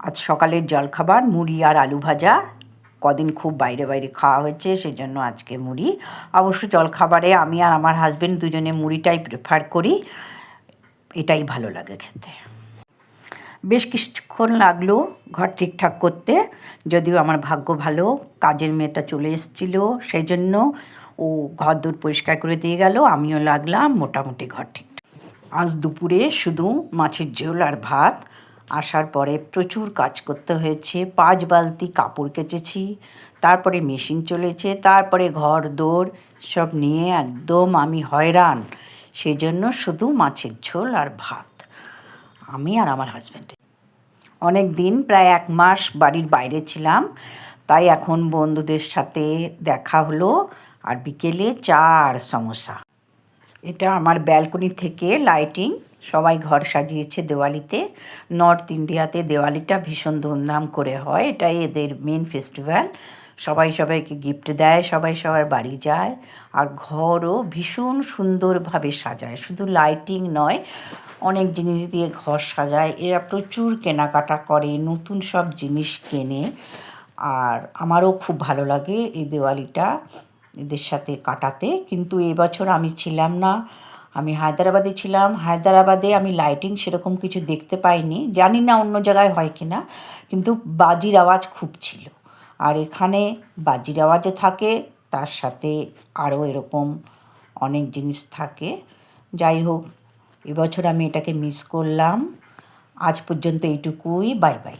আজ সকালের জলখাবার মুড়ি আর আলু ভাজা। কদিন খুব বাইরে বাইরে খাওয়া হয়েছে, সেজন্য আজকে মুড়ি। অবশ্য জলখাবারে আমি আর আমার হাজবেন্ড দুজনে মুড়িটাই প্রেফার করি, এটাই ভালো লাগে খেতে। বেশ কিছুক্ষণ লাগলো ঘর ঠিকঠাক করতে, যদিও আমার ভাগ্য ভালো, কাজের মেয়েটা চলে এসেছিল, সেই জন্য ও ঘর দূর পরিষ্কার করে দিয়ে গেল, আমিও লাগলাম মোটামুটি ঘর ঠিক। আজ দুপুরে শুধু মাছের ঝোল আর ভাত। আসার পরে প্রচুর কাজ করতে হয়েছে, 5 বালতি কাপড় কেচেছি, তারপরে মেশিন চলেছে, তারপরে ঘর দৌড় সব নিয়ে একদম আমি হয়রান। সেজন্য শুধু মাছের ঝোল আর ভাত, আমি আর আমার হাজব্যান্ড। অনেক দিন, প্রায় 1 মাস বাড়ির বাইরে ছিলাম, তাই এখন বন্ধুদের সাথে দেখা হলো, আর বিকেলে চা আর সমোসা। এটা আমার ব্যালকনি থেকে লাইটিং, সবাই ঘর সাজিয়েছে দেওয়ালিতে। নর্থ ইন্ডিয়াতে দেওয়ালিটা ভীষণ ধুমধাম করে হয়, এটাই এদের মেন ফেস্টিভ্যাল। সবাই সবাইকে গিফট দেয়, সবাই সবার বাড়ি যায়, আর ঘরও ভীষণ সুন্দরভাবে সাজায়। শুধু লাইটিং নয়, অনেক জিনিস দিয়ে ঘর সাজায়। এরা প্রচুর কেনাকাটা করে, নতুন সব জিনিস কেনে, আর আমারও খুব ভালো লাগে এই দেওয়ালিটা এদের সাথে কাটাতে। কিন্তু এবছর আমি ছিলাম না, আমি হায়দ্রাবাদে ছিলাম। হায়দ্রাবাদে আমি লাইটিং সেরকম কিছু দেখতে পাইনি, জানি না অন্য জায়গায় হয় কি না, কিন্তু বাজির আওয়াজ খুব ছিল। আর এখানে বাজির আওয়াজও থাকে, তার সাথে আরও এরকম অনেক জিনিস থাকে। যাই হোক, এবছর আমি এটাকে মিস করলাম। আজ পর্যন্ত এইটুকুই, বাই বাই।